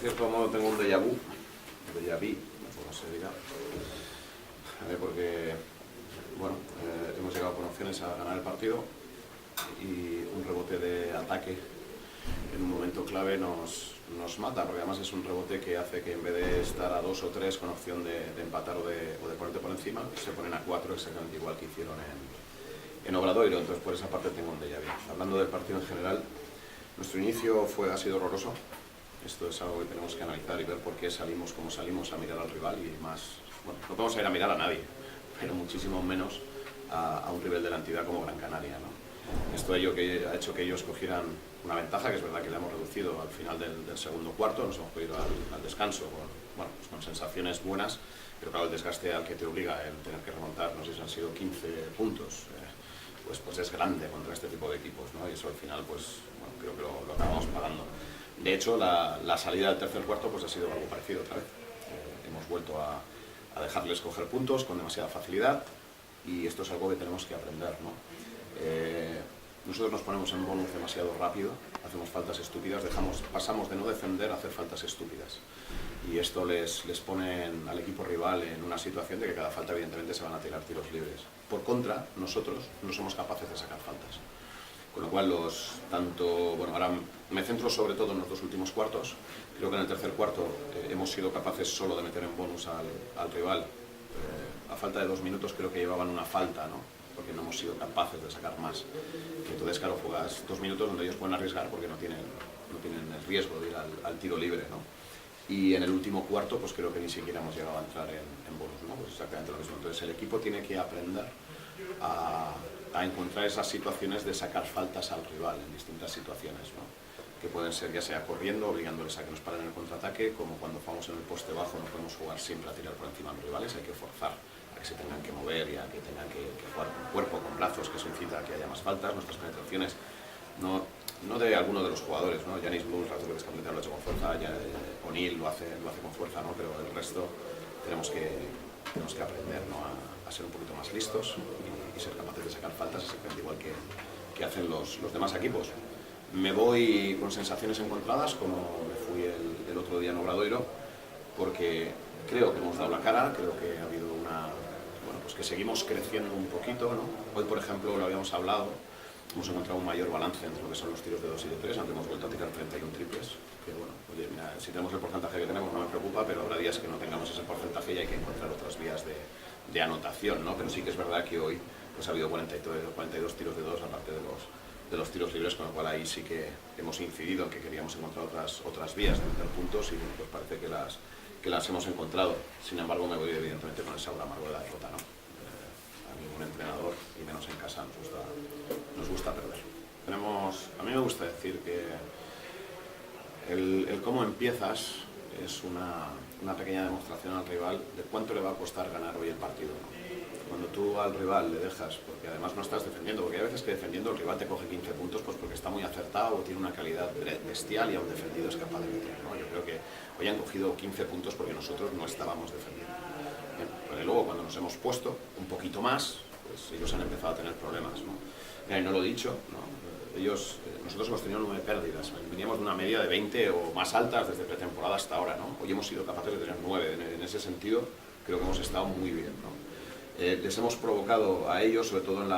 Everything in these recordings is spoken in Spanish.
cierto modo tengo un déjà vu, como se diga, porque bueno, hemos llegado con opciones a ganar el partido y un rebote de ataque en un momento clave nos mata, porque además es un rebote que hace que en vez de estar a 2 o 3 con opción de empatar o de ponerte por encima, se ponen a 4 exactamente igual que hicieron en Obradoiro. Entonces por esa parte tengo un déjà vu. Hablando del partido en general, nuestro inicio ha sido horroroso. Esto es algo que tenemos que analizar y ver por qué salimos como salimos a mirar al rival y más, bueno, no podemos ir a mirar a nadie, pero muchísimo menos a un rival de la entidad como Gran Canaria, ¿no? Esto ha hecho que ellos cogieran una ventaja, que es verdad que la hemos reducido al final del segundo cuarto, nos hemos podido ir al descanso con sensaciones buenas, pero claro, el desgaste al que te obliga el tener que remontar, no sé si han sido 15 puntos, pues es grande contra este tipo de equipos, ¿no? Y eso al final, pues bueno, creo que lo acabamos pagando. De hecho, la salida del tercer cuarto pues ha sido algo parecido otra vez. Hemos vuelto a dejarles coger puntos con demasiada facilidad y esto es algo que tenemos que aprender, ¿no? Nosotros nos ponemos en bonus demasiado rápido, hacemos faltas estúpidas, pasamos de no defender a hacer faltas estúpidas. Y esto les pone al equipo rival en una situación de que cada falta evidentemente se van a tirar tiros libres. Por contra, nosotros no somos capaces de sacar faltas. Con lo cual, ahora me centro sobre todo en los dos últimos cuartos. Creo que en el tercer cuarto hemos sido capaces solo de meter en bonus al rival. A falta de 2 minutos creo que llevaban una falta, ¿no? Porque no hemos sido capaces de sacar más. Entonces, claro, juegas 2 minutos donde ellos pueden arriesgar porque no tienen el riesgo de ir al tiro libre, ¿no? Y en el último cuarto, pues creo que ni siquiera hemos llegado a entrar en bonus, ¿no? Pues exactamente lo mismo. Entonces, el equipo tiene que aprender a encontrar esas situaciones de sacar faltas al rival en distintas situaciones, ¿no? Que pueden ser ya sea corriendo, obligándoles a que nos paren el contraataque, como cuando jugamos en el poste bajo no podemos jugar siempre a tirar por encima de los rivales, hay que forzar a que se tengan que mover y a que tengan que jugar con cuerpo, con brazos, que eso incita a que haya más faltas. Nuestras penetraciones, no de alguno de los jugadores, ¿no? Janis Blues, las veces que lo ha hecho con fuerza, O'Neill lo hace con fuerza, ¿no? Pero el resto tenemos que aprender, ¿no? a ser un poquito más listos y ser capaces de sacar faltas exactamente igual que hacen los demás equipos. Me voy con sensaciones encontradas, como me fui el otro día en Obradoiro, porque creo que hemos dado la cara, creo que ha habido pues que seguimos creciendo un poquito, ¿no? Hoy, por ejemplo, lo habíamos hablado, hemos encontrado un mayor balance entre lo que son los tiros de 2 y de 3, aunque hemos vuelto a tirar 31 triples, que bueno, oye, mira, si tenemos el porcentaje que tenemos no me preocupa, pero habrá días que no tengamos ese porcentaje y hay que encontrar otras vías de anotación, ¿no? Pero sí que es verdad que hoy pues ha habido 42 tiros de 2 aparte de los tiros libres, con lo cual ahí sí que hemos incidido en que queríamos encontrar otras vías de meter puntos y pues parece que las hemos encontrado. Sin embargo, me voy evidentemente con el sabor amargo de la derrota, ¿no? A ningún entrenador, y menos en casa, nos gusta perder. A mí me gusta decir que el cómo empiezas es una pequeña demostración al rival de cuánto le va a costar ganar hoy el partido, ¿no? Cuando tú al rival le dejas, porque además no estás defendiendo, porque hay veces que defendiendo el rival te coge 15 puntos pues porque está muy acertado o tiene una calidad bestial y aún defendido es capaz de meter, ¿no? Yo creo que hoy han cogido 15 puntos porque nosotros no estábamos defendiendo. Bien, pero luego cuando nos hemos puesto un poquito más, pues ellos han empezado a tener problemas, ¿no? Mira, y no lo he dicho, ¿no? Nosotros hemos tenido 9 pérdidas, veníamos de una media de 20 o más altas desde pretemporada hasta ahora, ¿no? Hoy hemos sido capaces de tener 9, en ese sentido creo que hemos estado muy bien, ¿no? Les hemos provocado a ellos, sobre todo en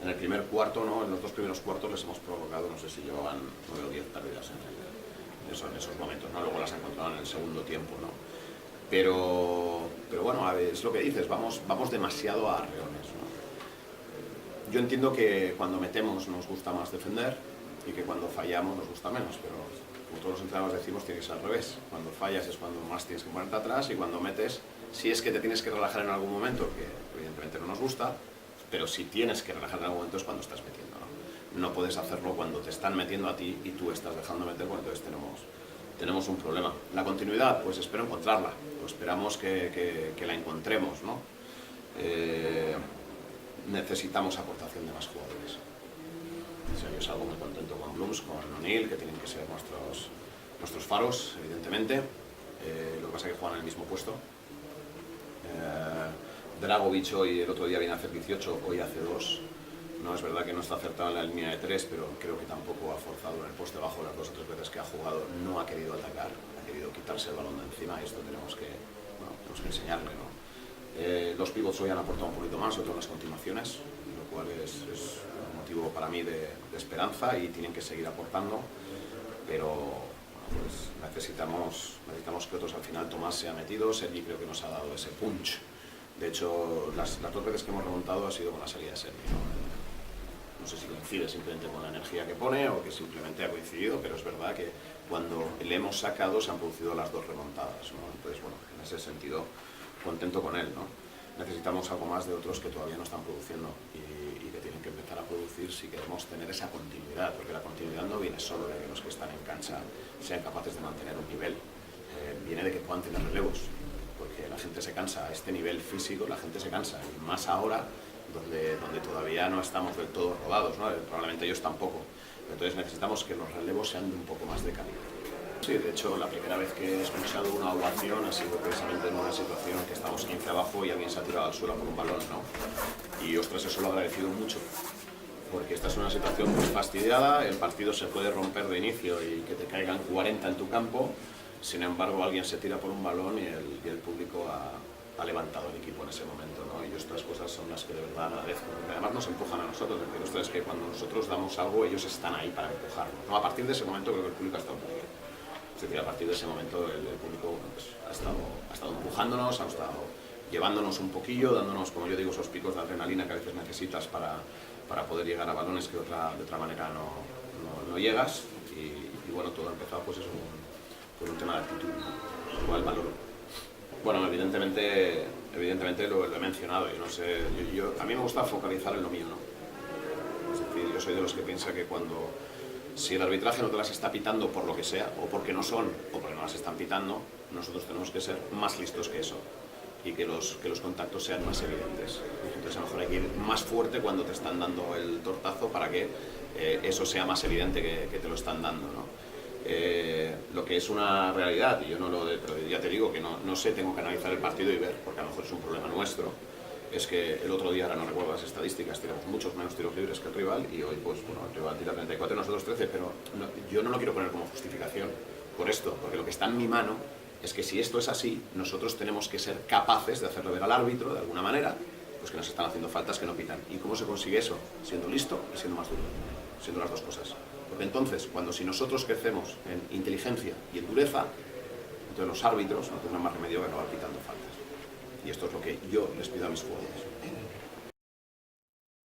el primer cuarto, ¿no? En los 2 primeros cuartos les hemos provocado, no sé si llevaban 9 o 10 pérdidas en esos momentos, ¿no? Luego las encontraban en el segundo tiempo, ¿no? Pero bueno, es lo que dices, vamos demasiado a arreones, ¿no? Yo entiendo que cuando metemos nos gusta más defender y que cuando fallamos nos gusta menos, pero como todos los entrenadores decimos, tiene que ser al revés. Cuando fallas es cuando más tienes que ponerte atrás y cuando metes, si es que te tienes que relajar en algún momento, que evidentemente no nos gusta, pero si tienes que relajar en algún momento es cuando estás metiendo, ¿no? No puedes hacerlo cuando te están metiendo a ti y tú estás dejando meter, porque entonces tenemos un problema. La continuidad, pues espero encontrarla, pues esperamos que la encontremos, ¿no? Necesitamos aportación de más jugadores. O sea, yo salgo muy contento con Blums, con O'Neill, que tienen que ser nuestros faros, evidentemente. Lo que pasa es que juegan en el mismo puesto. Dragovic hoy, el otro día viene a hacer 18, hoy hace 2. No es verdad que no está acertado en la línea de 3, pero creo que tampoco ha forzado en el poste. Campos debajo las 2 o 3 veces que ha jugado no ha querido atacar, ha querido quitarse el balón de encima, y esto tenemos que enseñarle, ¿no? Los pivots hoy han aportado un poquito más, sobre todo en las continuaciones, lo cual es un motivo para mí de esperanza, y tienen que seguir aportando, pero bueno, pues necesitamos que otros. Al final Tomás se ha metido, Sergi creo que nos ha dado ese punch. De hecho, las 2 veces que hemos remontado ha sido con la salida de Sergi, ¿no? No sé si coincide simplemente con la energía que pone o que simplemente ha coincidido, pero es verdad que cuando le hemos sacado se han producido las 2 remontadas, ¿no? Entonces, bueno, en ese sentido, contento con él, ¿no? Necesitamos algo más de otros que todavía no están produciendo y que tienen que empezar a producir si queremos tener esa continuidad, porque la continuidad no viene solo de que los que están en cancha sean capaces de mantener un nivel, viene de que puedan tener relevos, porque la gente se cansa, a este nivel físico la gente se cansa, y más ahora donde todavía no estamos del todo rodados, ¿no? Probablemente ellos tampoco. Entonces necesitamos que los relevos sean de un poco más de calidad. Sí, de hecho, la primera vez que he escuchado una ovación ha sido precisamente en una situación en que estamos 15 abajo y alguien se ha tirado al suelo por un balón, ¿no? Y ostras, eso lo he agradecido mucho, porque esta es una situación muy fastidiada, el partido se puede romper de inicio y que te caigan 40 en tu campo. Sin embargo, alguien se tira por un balón y el público ha levantado el equipo en ese momento, ¿no? Y estas cosas son las que de verdad agradezco, porque además nos empujan a nosotros. Es decir, ostras, es que cuando nosotros damos algo, ellos están ahí para empujarnos, ¿no? A partir de ese momento creo que el público ha estado muy bien. Es decir, a partir de ese momento el público pues, ha estado empujándonos, ha estado llevándonos un poquillo, dándonos, como yo digo, esos picos de adrenalina que a veces necesitas para poder llegar a balones que de otra manera no llegas. Y bueno, todo ha empezado pues eso, con un tema de actitud, ¿no? Igual valor. Bueno, evidentemente lo he mencionado, yo no sé, a mí me gusta focalizar en lo mío, ¿no? Es decir, yo soy de los que piensa que si el arbitraje no te las está pitando por lo que sea, o porque no son, o porque no las están pitando, nosotros tenemos que ser más listos que eso, y que los contactos sean más evidentes. Entonces a lo mejor hay que ir más fuerte cuando te están dando el tortazo para que eso sea más evidente que te lo están dando, ¿no? Lo que es una realidad, y yo pero ya te digo que no sé, tengo que analizar el partido y ver, porque a lo mejor es un problema nuestro, es que el otro día, ahora no recuerdo las estadísticas, tiramos muchos menos tiros libres que el rival, y hoy pues bueno, el rival tira 34 y nosotros 13, pero yo no lo quiero poner como justificación por esto, porque lo que está en mi mano es que si esto es así, nosotros tenemos que ser capaces de hacerle ver al árbitro, de alguna manera, pues que nos están haciendo faltas que no pitan. ¿Y cómo se consigue eso? Siendo listo y siendo más duro, siendo las 2 cosas. Porque entonces, si nosotros crecemos en inteligencia y en dureza, entonces los árbitros no tienen más remedio que acabar pitando faltas. Y esto es lo que yo les pido a mis jugadores.